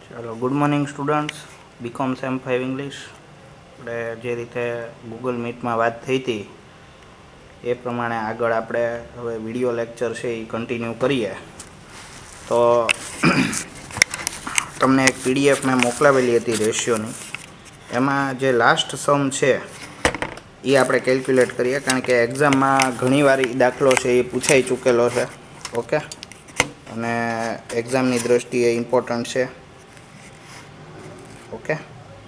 ચાલો, good morning students. BCom sem 5 English. આપણે જે રીતે ગૂગલ મીટમાં વાત થઈ હતી એ પ્રમાણે આગળ આપણે હવે વિડીયો લેક્ચર છે એ કન્ટિન્યુ કરીએ. તો તમને એક પીડીએફ મેં મોકલાવેલી હતી રેશિયોની. એમાં જે લાસ્ટ સમ છે એ આપણે કેલ્ક્યુલેટ કરીએ, કારણ કે એક્ઝામમાં ઘણીવાર એ દાખલો છે એ પૂછાઈ ચૂકેલો છે. ઓકે, અને એક્ઝામની દ્રષ્ટિએ ઇમ્પોર્ટન્ટ છે. ઓકે,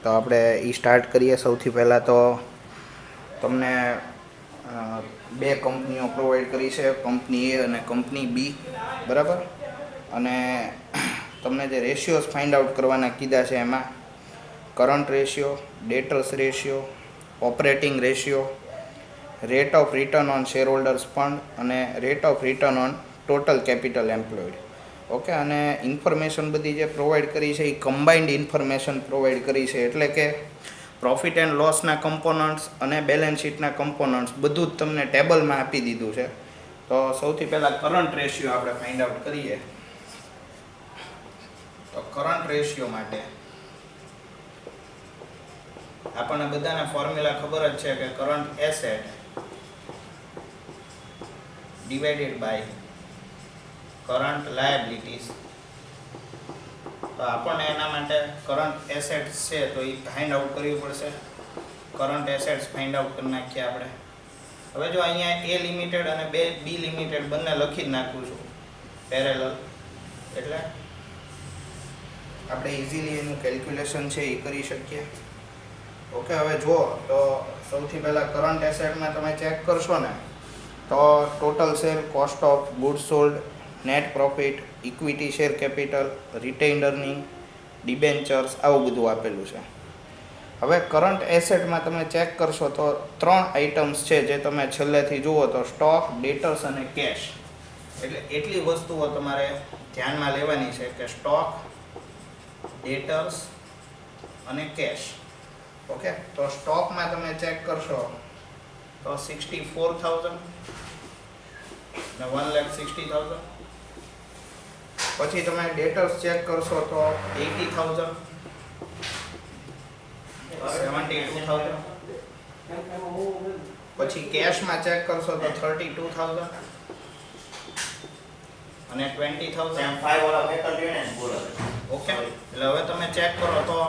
તો આપણે એ સ્ટાર્ટ કરીએ. સૌથી પહેલાં તો તમને બે કંપનીઓ પ્રોવાઈડ કરી છે, કંપની એ અને કંપની બી, બરાબર. અને તમને જે રેશિયોઝ ફાઇન્ડ આઉટ કરવાના કીધા છે એમાં current ratio, debtors ratio, operating ratio, rate of return on shareholders fund અને rate of return on total capital employed. Okay, અને ઇન્ફોર્મેશન બધી જે પ્રોવાઈડ કરી છે એ કમ્બાઇન્ડ ઇન્ફોર્મેશન પ્રોવાઈડ કરી છે, એટલે કે પ્રોફિટ એન્ડ લોસના કમ્પોનન્ટ્સ અને બેલેન્સ શીટના કમ્પોનન્ટ્સ બધું જ તમને ટેબલમાં આપી દીધું છે. તો સૌથી પહેલાં કરંટ રેશિયો આપણે ફાઇન્ડ આઉટ કરીએ. તો કરંટ રેશિયો માટે આપણને બધાને ફોર્મ્યુલા ખબર જ છે કે current asset divided by current liabilities. તો આપણને એના માટે કરંટ એસેટ્સ છે તો એ ફાઇન્ડ આઉટ કરવી પડશે. કરંટ એસેટ્સ ફાઇન્ડ આઉટ કરી નાખીએ આપણે. હવે જો અહીંયા એ લિમિટેડ અને બી લિમિટેડ બંને લખી જ નાખું છું પેરેલલ, એટલે આપણે ઇઝીલી એનું કેલ્ક્યુલેશન છે એ કરી શકીએ. ઓકે, હવે જુઓ તો સૌથી પહેલાં કરંટ એસેટમાં તમે ચેક કરશો ને તો total sale, cost of goods sold, net profit, equity share capital, retained earning, debentures, આવું બધું આપેલું છે. હવે કરંટ એસેટમાં તમે ચેક કરશો તો ત્રણ આઇટમ્સ છે જે તમે છેલ્લેથી જુઓ તો સ્ટોક, ડેટર્સ અને કેશ. એટલે એટલી વસ્તુઓ તમારે ધ્યાનમાં લેવાની છે કે સ્ટોક, ડેટર્સ અને કેશ. ઓકે, તો સ્ટોકમાં તમે ચેક કરશો તો 64,000 ને 1,60,000. પછી તમે ડેટર્સ ચેક કરશો તો 80,000, 72,000. પછી કેશમાં ચેક કરશો તો 32,000 અને 20,000. ઓકે, એટલે હવે તમે ચેક કરો તો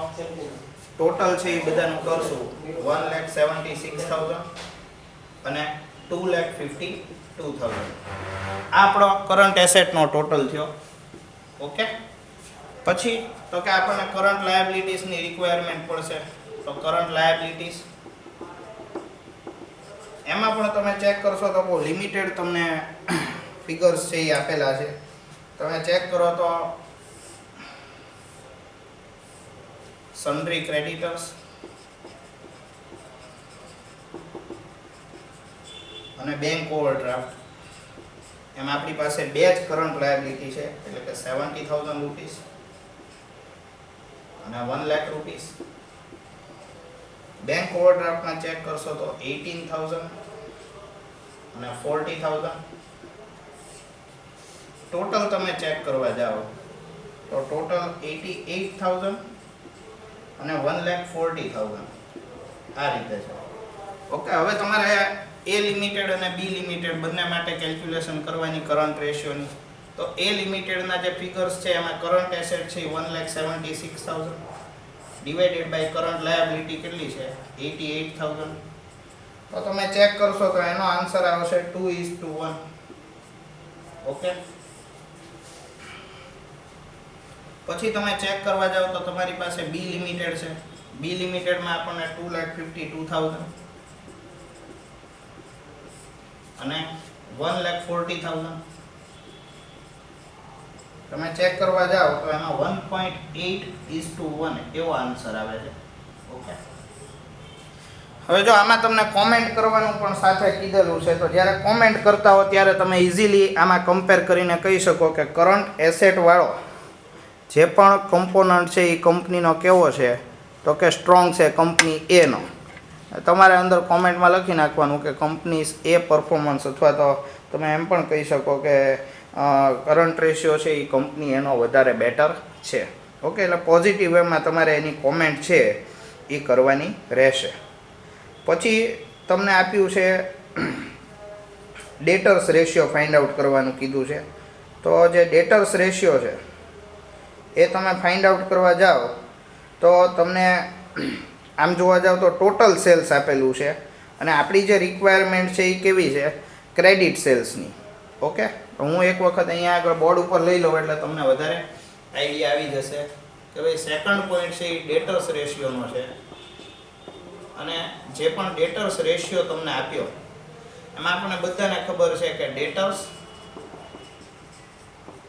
ટોટલ છે એ બધાનું કરશું 1,76,000 અને 2,52,000. આ આપણો કરંટ એસેટનો ટોટલ થયો. ઓકે, પછી તો કે આપણને કરંટ લાયબિલિટીઝની રિક્વાયરમેન્ટ પડશે. તો કરંટ લાયબિલિટીઝ એમાં પણ તમે ચેક કરશો તો બહુ લિમિટેડ તમને ફિગર્સ છે એ આપેલા છે. તમે ચેક કરો તો સન્ડ્રી ક્રેડિટર્સ અને બેંક ઓવરડ્રાફ્ટ, એમાં આપણી પાસે બે જ કરંટ લાયબિલિટી છે, એટલે કે 70,000 રૂપીસ અને 1 લાખ રૂપીસ. બેંક ઓવરડ્રાફ્ટમાં ચેક કરશો તો 18,000 અને 40,000. ટોટલ તમે ચેક કરવા જાઓ તો ટોટલ 88,000 અને 1,40,000 આ રીતે છે. ઓકે, હવે તમારે એ લિમિટેડ અને બી લિમિટેડ બંને માટે કેલ્ક્યુલેશન કરવાની કરંટ રેશિયોની. તો એ લિમિટેડના જે ફિગર્સ છે એમાં કરંટ એસેટ છે 1,76,000 ડિવાઇડેડ બાય કરંટ લાયબિલિટી કેટલી છે 88,000. તો તમે ચેક કરશો તો એનો આન્સર આવશે 2:1. ઓકે, પછી તમે ચેક કરવા જાઓ તો તમારી પાસે બી લિમિટેડ છે. બી લિમિટેડમાં આપણને 2,52,000 અને 1,40,000. તમે ચેક કરવા જાઓ તો એમાં 1.8:1 એવો આન્સર આવે છે. ઓકે, હવે જો આમાં તમને કોમેન્ટ કરવાનું પણ સાથે કીધેલું છે, તો જ્યારે કોમેન્ટ કરતા હો ત્યારે તમે ઇઝીલી આમાં કમ્પેર કરીને કહી શકો કે કરંટ એસેટ વાળો જે પણ કમ્પોનન્ટ છે એ કંપનીનો કેવો છે, તો કે સ્ટ્રોંગ છે કંપની એનો. તમારે અંદર કોમેન્ટમાં લખી નાખવાનું કે કંપની એ પરફોર્મન્સ, અથવા તો તમે એમ પણ કહી શકો કે કરંટ રેશિયો છે એ કંપની એનો વધારે બેટર છે. ઓકે, એટલે પોઝિટિવ વેમાં તમારે એની કોમેન્ટ છે એ કરવાની રહેશે. પછી તમને આપ્યું છે ડેટર્સ રેશિયો ફાઇન્ડ આઉટ કરવાનું કીધું છે. તો જે ડેટર્સ રેશિયો છે એ તમે ફાઇન્ડ આઉટ કરવા જાઓ તો તમને આમ જોવા જાવ તો ટોટલ સેલ્સ આપેલું છે અને આપણી જે રિક્વાયરમેન્ટ છે એ કેવી છે, ક્રેડિટ સેલ્સની. ઓકે, તો હું એક વખત અહીંયા આગળ બોર્ડ ઉપર લઈ લઉં એટલે તમને વધારે આઈડિયા આવી જશે કે ભાઈ સેકન્ડ પોઈન્ટ છે એ ડેટર્સ રેશિયોનો છે. અને જે પણ ડેટર્સ રેશિયો તમને આપ્યો એમાં આપણને બધાને ખબર છે કે debtors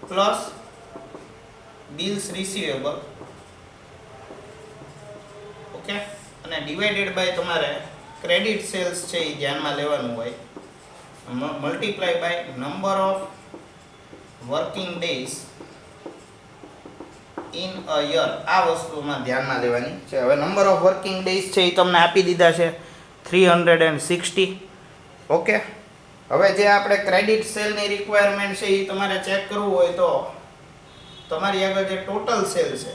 plus bills receivable, okay, અને ડિવાઇડેડ બાય તમારે ક્રેડિટ સેલ્સ છે એ ધ્યાનમાં લેવાનું હોય, multiply by number of working days in a year. આ વસ્તુમાં ધ્યાનમાં લેવાની છે. હવે નંબર ઓફ વર્કિંગ ડેઝ છે એ તમને આપી દીધા છે 360. ઓકે, હવે જે આપણે ક્રેડિટ સેલની રિક્વાયરમેન્ટ છે એ તમારે ચેક કરવું હોય તો તમારી આગળ જે ટોટલ સેલ છે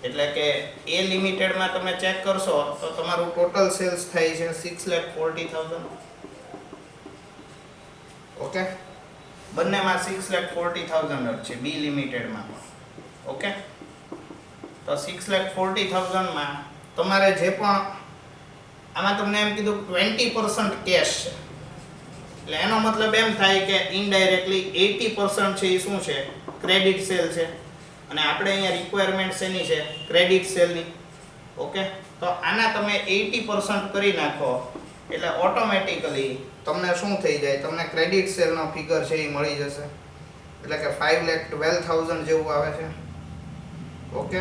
એટલે કે એ લિમિટેડમાં તમે ચેક કરશો તો તમારું ટોટલ સેલ્સ થાય છે 6,40,000. ઓકે, બંનેમાં 6,40,000 છે બી લિમિટેડમાં. ઓકે, તો 6,40,000 માં તમારે જે પણ આમાં તમને એમ કીધું 20% કેશ છે એટલે એનો મતલબ એમ થાય કે ઇનડાયરેક્ટલી 80% છે એ શું છે, ક્રેડિટ સેલ છે. અને આપણે અહીંયા રિક્વાયરમેન્ટ શેની છે, ક્રેડિટ સેલની. ઓકે, તો આના તમે 80% કરી નાખો એટલે ઓટોમેટિકલી તમને શું થઈ જાય, તમને ક્રેડિટ સેલનો ફિગર છે એ મળી જશે. એટલે કે 5,12,000 જેવું આવે છે. ઓકે,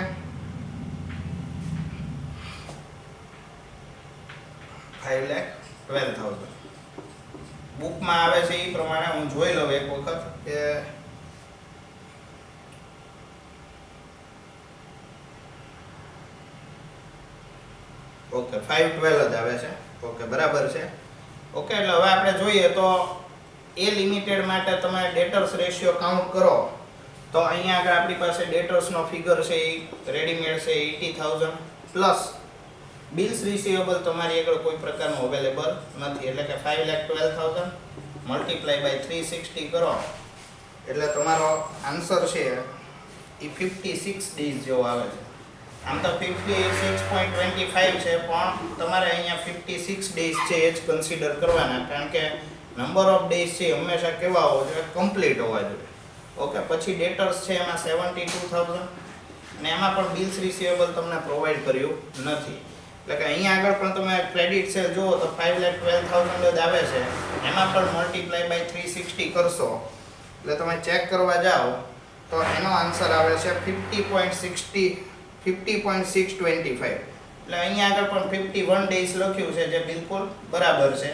5,12,000 બુકમાં આવે છે એ પ્રમાણે હું જોઈ લઉં એક વખત કે ઓકે 512 જ આવે છે. ઓકે, બરાબર છે. ઓકે, એટલે હવે આપણે જોઈએ તો એ લિમિટેડ માટે તમે ડેટર્સ રેશિયો કાઉન્ટ કરો તો અહીંયા આગળ આપણી પાસે ડેટર્સનો ફિગર છે એ રેડીમેડ છે 80,000 પ્લસ બિલ્સ રિસીવેબલ તમારી આગળ કોઈ પ્રકારનું અવેલેબલ નથી એટલે કે 5,12,000 મલ્ટીપ્લાય બાય 360 કરો એટલે તમારો આન્સર છે એ 56 ડેઝ જેવો આવે છે. આમ તો 56.25 છે પણ તમારે અહીંયા 56 ડેઝ છે એ જ કન્સિડર કરવાના કારણ કે નંબર ઓફ ડેઝ છે હંમેશા કેવા હોવા જોઈએ, કમ્પ્લીટ હોવા જોઈએ. ઓકે, પછી ડેટર્સ છે એમાં 72,000 અને એમાં પણ બિલ્સ રિસીવેબલ તમને પ્રોવાઈડ કર્યું નથી. એટલે કે અહીંયા આગળ પણ તમે ક્રેડિટ સેલ જુઓ તો 5,12,000 જ આવે છે. એમાં પણ મલ્ટીપ્લાય બાય 360 કરશો એટલે તમે ચેક કરવા જાઓ તો એનો આન્સર આવે છે 50.625. એટલે અહીંયા આગળ પણ 51 ડેઝ લખ્યું છે જે બિલકુલ બરાબર છે.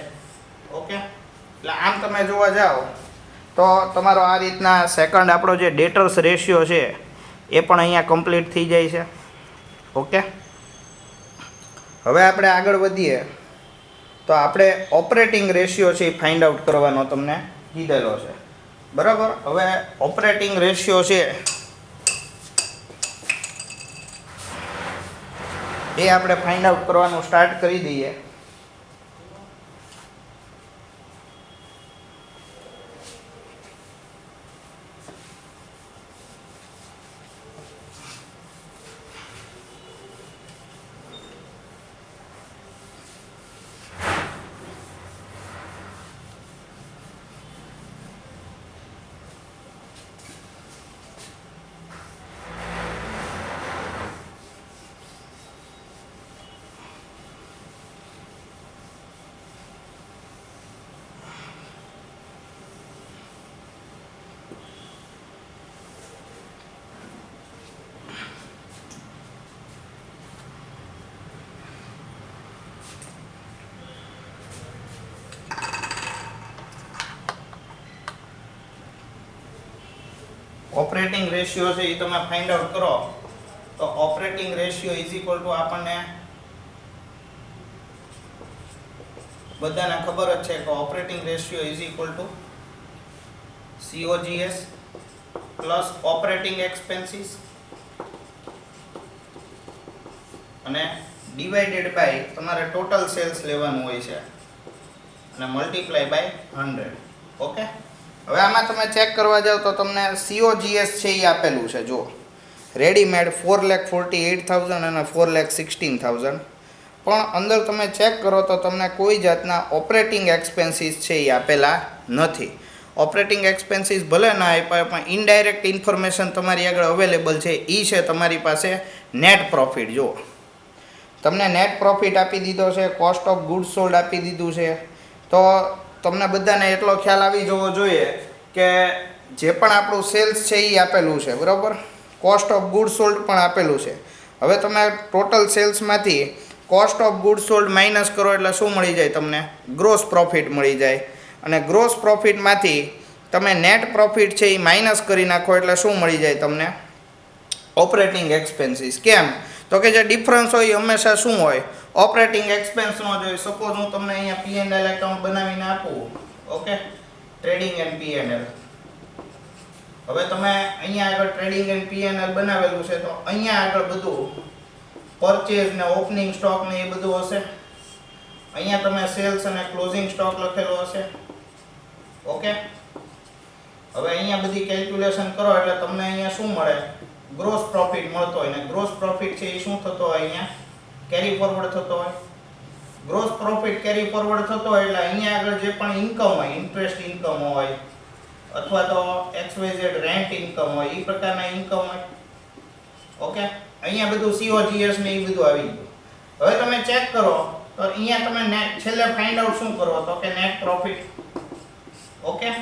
ઓકે, એટલે આમ તમે જોવા જાઓ તો તમારો આ રીતના સેકન્ડ આપણો જે ડેટર્સ રેશિયો છે એ પણ અહીંયા કમ્પ્લીટ થઈ જાય છે. ઓકે, હવે આપણે આગળ વધીએ તો આપણે ઓપરેટિંગ રેશિયો છે એ ફાઇન્ડ આઉટ કરવાનો તમને કીધેલો છે. બરાબર, હવે ઓપરેટિંગ રેશિયો છે એ આપણે ફાઇન્ડ આઉટ કરવાનું સ્ટાર્ટ કરી દઈએ. ઓપરેટિંગ રેશિયો છે એ તમે ફાઇન્ડ આઉટ કરો તો operating ratio is equal to આપણને બધાને ખબર જ છે કે operating ratio is equal to COGS plus operating expenses અને ડિવાઇડેડ બાય તમારે ટોટલ સેલ્સ લેવાનું હોય છે અને મલ્ટીપ્લાય બાય 100. ઓકે, હવે આમાં તમે ચેક કરવા જાવ તો તમને COGS છે એ આપેલું છે. જો રેડીમેડ 4,48,000 અને 4,16,000, પણ અંદર તમે ચેક કરો તો તમને કોઈ જાતના ઓપરેટિંગ એક્સપેન્સીસ છે એ આપેલા નથી. ઓપરેટિંગ એક્સપેન્સીસ ભલે ના આપ્યા પણ ઇનડાયરેક્ટ ઇન્ફોર્મેશન તમારી આગળ અવેલેબલ છે એ છે તમારી પાસે નેટ પ્રોફિટ. જો તમને નેટ પ્રોફિટ આપી દીધો છે, કોસ્ટ ઓફ ગુડ્સ સોલ્ડ આપી દીધું છે, તો તમને બધાને એટલો ખ્યાલ આવી જવો જોઈએ કે જે પણ આપણું સેલ્સ છે એ આપેલું છે, બરાબર. કોસ્ટ ઓફ ગુડ્સ સોલ્ડ પણ આપેલું છે. હવે તમે ટોટલ સેલ્સમાંથી cost of goods sold minus કરો એટલે શું મળી જાય? તમને ગ્રોસ પ્રોફિટ મળી જાય. અને ગ્રોસ પ્રોફિટમાંથી તમે નેટ પ્રોફિટ છે એ માઇનસ કરી નાખો એટલે શું મળી જાય તમને? Operating expenses. કેમ? તો કે જે ડિફરન્સ હોય એ હંમેશા શું હોય? ઓપરેટિંગ એક્સપેન્સનો જ હોય. સપોઝ હું તમને અહીંયા P&L એકાઉન્ટ બનાવીને આપું, ઓકે, ટ્રેડિંગ એન્ડ P&L. હવે તમે અહીંયા આગળ ટ્રેડિંગ એન્ડ P&L બનાવેલું છે તો અહીંયા આગળ બધું પરચેઝ ને ઓપનિંગ સ્ટોક ને એ બધું હશે. અહીંયા તમે સેલ્સ અને ક્લોઝિંગ સ્ટોક લખેલો હશે. ઓકે, હવે અહીંયા બધી કેલ્ક્યુલેશન કરો એટલે તમને અહીંયા શું મળે? ગ્રોસ પ્રોફિટ મળતો હોય. ને ગ્રોસ પ્રોફિટ છે એ શું થતો હોય? અહીંયા કેરી ફોરવર્ડ થતો હોય. ગ્રોસ પ્રોફિટ કેરી ફોરવર્ડ થતો હોય એટલે અહીંયા આગળ જે પણ ઇન્કમ હોય, ઇન્ટરેસ્ટ ઇન્કમ હોય અથવા તો XYZ રેન્ટ ઇન્કમ હોય, એ પ્રકારના ઇન્કમ હોય. ઓકે, અહીંયા બધું COGS ને એ બધું આવી ગયું. હવે તમે ચેક કરો તો અહીંયા તમે નેટ છેલ્લે ફાઇન્ડ આઉટ શું કરો? તો કે net profit. Okay,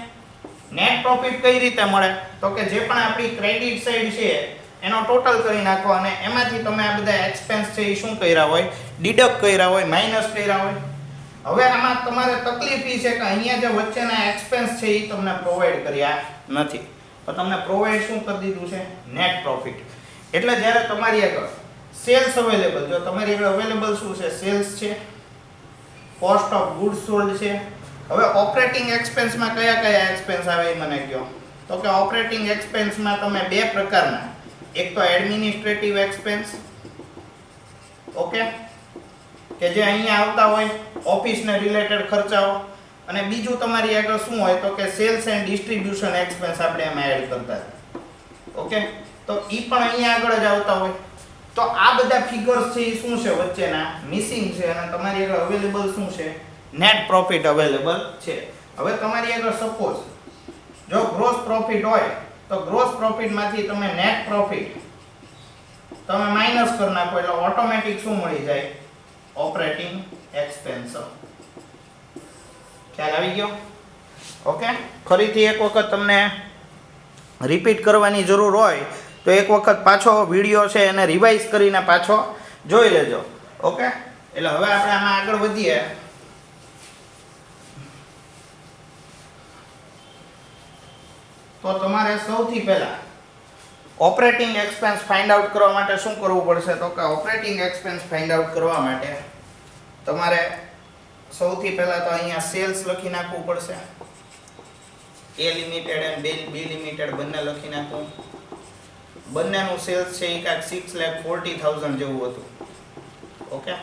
net profit કઈ રીતે મળે? તો કે જે પણ આપણી ક્રેડિટ સાઈડ છે એનો ટોટલ કરી નાખો અને એમાંથી તમે આ બધા એક્સપેન્સ છે એ શું કર્યા હોય? ડિડક્ટ કર્યા હોય, માઇનસ કર્યા હોય. હવે આમાં તમારે તકલીફ એ છે કે અહીંયા જે વચ્ચેના એક્સપેન્સ છે એ તમને પ્રોવાઈડ કર્યા નથી. તો તમને પ્રોવાઈડ શું કરી દીધું છે? Net profit. એટલે જ્યારે તમારી આગળ સેલ્સ અવેલેબલ, જો તમારી આગળ અવેલેબલ શું છે? સેલ્સ છે, કોસ્ટ ઓફ ગુડ્સ સોલ્ડ છે. હવે ઓપરેટિંગ એક્સપેન્સમાં કયા કયા એક્સપેન્સ આવે એ મને કહો. તો કે ઓપરેટિંગ એક્સપેન્સમાં તમે બે પ્રકારના, એક તો એડમિનિસ્ટ્રેટિવ એક્સપેન્સ, ઓકે, કે જે અહીંયા આવતા હોય ઓફિસને રિલેટેડ ખર્ચાઓ, અને બીજું તમારી આગળ શું હોય? તો કે સેલ્સ એન્ડ ડિસ્ટ્રીબ્યુશન એક્સપેન્સ આપણે એમાં એડ કરતા. ઓકે, તો ઈ પણ અહીંયા આગળ જ આવતા હોય. તો આ બધા ફિગર્સ છે એ શું છે? વચ્ચેના મિસિંગ છે અને તમારી આગળ અવેલેબલ શું છે? નેટ પ્રોફિટ અવેલેબલ છે. હવે તમારી આગળ સપોઝ જો ગ્રોસ પ્રોફિટ હોય તો ગ્રોસ પ્રોફિટમાંથી તમે નેટ પ્રોફિટ તમે માઈનસ કરી નાખો એટલે ઓટોમેટિક શું મળી જાય? Operating expense. ખ્યાલ આવી ગયો? ઓકે, ફરીથી એક વખત તમને રિપીટ કરવાની જરૂર હોય તો એક વખત પાછો વિડિયો છે એને રિવાઇઝ કરીને પાછો જોઈ લેજો. ઓકે, એટલે હવે આપણે આમાં આગળ વધીએ. તો તમારે સૌથી પહેલા ઓપરેટિંગ એક્સપેન્સ ફાઇન્ડ આઉટ કરવા માટે શું કરવું પડશે? તો કે ઓપરેટિંગ એક્સપેન્સ ફાઇન્ડ આઉટ કરવા માટે તમારે સૌથી પહેલા તો અહીંયા સેલ્સ લખી નાખવું પડશે. A લિમિટેડ અને B લિમિટેડ બંને લખી નાખવું. બંનેનું સેલ્સ છે એ કાંઈક 6,40,000 જેવું હતું. ઓકે,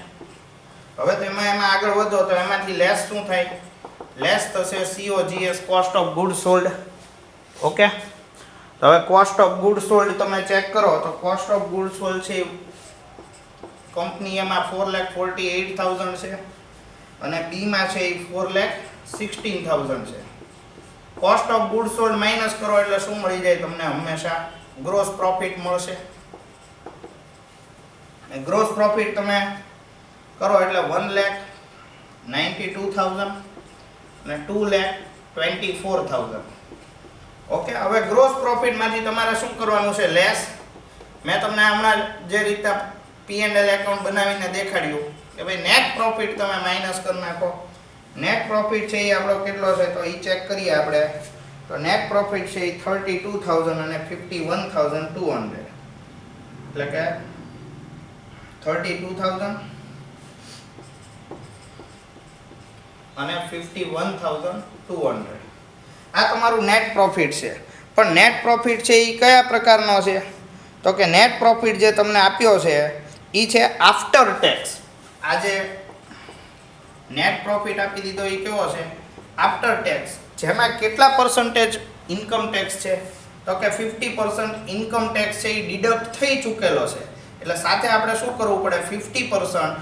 હવે તો એમાં આગળ વધો તો એમાંથી લેસ શું થાય? લેસ થશે COGS, cost of goods sold. Okay, તો હવે કોસ્ટ ઓફ ગુડ્સ સોલ્ડ તમે ચેક કરો તો કોસ્ટ ઓફ ગુડ્સ સોલ્ડ છે કંપની એમાં 4,48,000 છે અને B માં છે એ 4,16,000 છે. Cost of goods sold minus કરો એટલે શું મળી જાય તમને? હંમેશા ગ્રોસ પ્રોફિટ મળશે. અને ગ્રોસ પ્રોફિટ તમે કરો એટલે 1,92,000 અને 2,24,000. ઓકે, હવે ગ્રોસ પ્રોફિટમાંથી તમારે શું કરવાનું છે? લેસ. મેં તમને હમણાં જે રીતે P&L એકાઉન્ટ બનાવીને દેખાડ્યું કે ભાઈ નેટ પ્રોફિટ તમે માઈનસ કરી નાખો. નેટ પ્રોફિટ છે એ આપણો કેટલો છે તો એ ચેક કરીએ આપણે. તો નેટ પ્રોફિટ છે એ 32,000 અને 51,200, એટલે કે 32,000 અને 51,200 આ તમારું નેટ પ્રોફિટ છે. પણ નેટ પ્રોફિટ છે એ કયા પ્રકારનો છે? તો કે નેટ પ્રોફિટ જે તમને આપ્યો છે એ છે આફ્ટર ટેક્સ. આ જે નેટ પ્રોફિટ આપી દીધો એ કેવો છે? After tax. જેમાં કેટલા પર્સન્ટેજ ઇન્કમ ટેક્સ છે? તો કે 50% ઇન્કમ ટેક્સ છે એ ડિડક્ટ થઈ ચૂકેલો છે. એટલે સાથે આપણે શું કરવું પડે? 50%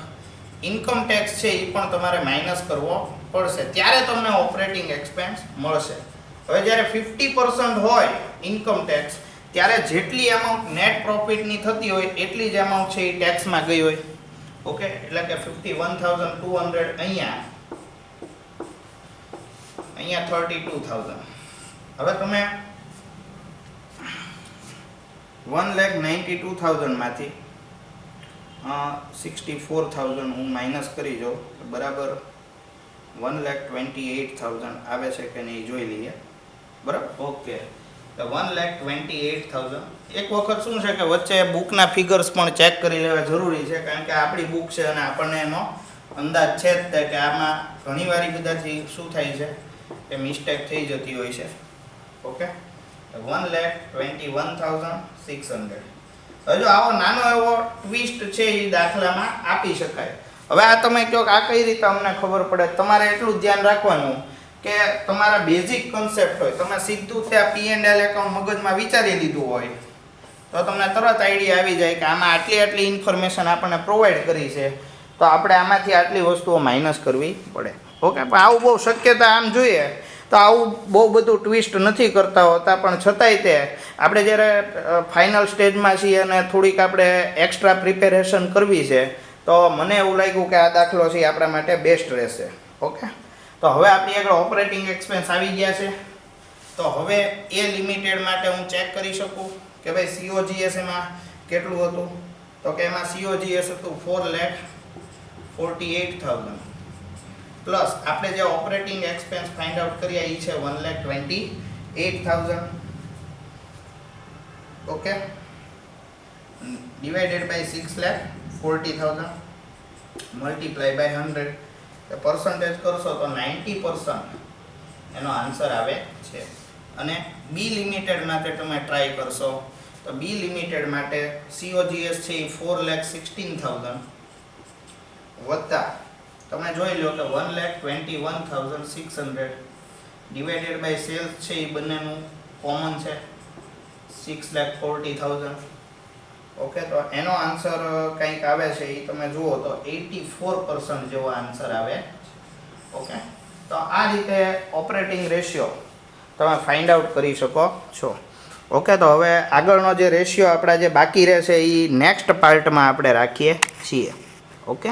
ઇન્કમ ટેક્સ છે એ પણ તમારે માઇનસ કરવો પડશે, ત્યારે તમને ઓપરેટિંગ એક્સપેન્સ મળશે. હવે જ્યારે 50% હોય ઇન્કમ ટેક્સ, ત્યારે જેટલી અમાઉન્ટ નેટ પ્રોફિટની થતી હોય એટલી જ અમાઉન્ટ છે એ ટેક્સમાં ગઈ હોય. ઓકે, એટલે કે 51,200 અહીંયા 32,000. હવે તમે 1,92,000 માંથી 64,000 હું માઇનસ કરી જાઉં, બરાબર 1,28,000 આવે છે કે નહીં જોઈ લઈએ. બરાબર, ઓકે. તો 1,28,000. એક વખત શું છે કે વચ્ચે બુકના ફિગર્સ પણ ચેક કરી લેવા જરૂરી છે, કારણ કે આપણી બુક છે અને આપણને એનો અંદાજ છે જ કે આમાં ઘણી વાર બધાથી શું થાય છે કે મિસ્ટેક થઈ જતી હોય છે. ઓકે, 1,21,600. હવે જો આવો નાનો એવો ટ્વિસ્ટ છે એ દાખલામાં આપી શકાય. હવે આ તમે કહો કે આ કઈ રીતે અમને ખબર પડે? તમારે એટલું ધ્યાન રાખવાનું કે તમારા બેઝિક કન્સેપ્ટ હોય, તમે સીધું ત્યાં P&L એકાઉન્ટ મગજમાં વિચારી લીધું હોય તો તમને તરત આઈડિયા આવી જાય કે આમાં આટલી ઇન્ફોર્મેશન આપણને પ્રોવાઈડ કરી છે, તો આપણે આમાંથી આટલી વસ્તુઓ માઇનસ કરવી પડે. ઓકે, પણ આવું બહુ શક્યતા આમ જોઈએ તો આવું બહુ બધું ટ્વિસ્ટ નથી કરતા હોતા, પણ છતાંય તે આપણે જ્યારે ફાઇનલ સ્ટેજમાં છીએ અને થોડીક આપણે એક્સ્ટ્રા પ્રિપેરેશન કરવી છે, તો મને એવું લાગ્યું કે આ દાખલો છે આપણા માટે બેસ્ટ રહેશે. ઓકે, તો હવે આપણી આગળ ઓપરેટિંગ એક્સપેન્સ આવી ગયા છે. તો હવે એ લિમિટેડ માટે હું ચેક કરી શકું કે ભાઈ COGS એમાં કેટલું હતું? તો કે એમાં COGS હતું 4,48,000 પ્લસ આપણે જે ઓપરેટિંગ એક્સપેન્સ ફાઇન્ડ આઉટ કર્યા એ છે 1,28,000. Okay, divided by 6,40,000 multiply by 100. Percentage કરશો તો 90% એનો આન્સર આવે છે. અને બી લિમિટેડ માટે તમે ટ્રાય કરશો તો બી લિમિટેડ માટે COGS છે એ 4,16,000 વત્તા તમે જોઈ લો કે 1,21,600 ડિવાઇડેડ બાય સેલ્સ છે એ બંનેનું કોમન છે 6,40,000. ઓકે, તો એનો આન્સર કંઈક આવે છે એ તમે જુઓ તો 84% જેવો આન્સર આવે. ઓકે, તો આ રીતે ઓપરેટિંગ રેશિયો તમે ફાઇન્ડ આઉટ કરી શકો છો. ઓકે, તો હવે આગળનો જે રેશિયો આપણા જે બાકી રહેશે એ નેક્સ્ટ પાર્ટમાં આપણે રાખીએ છીએ. ઓકે.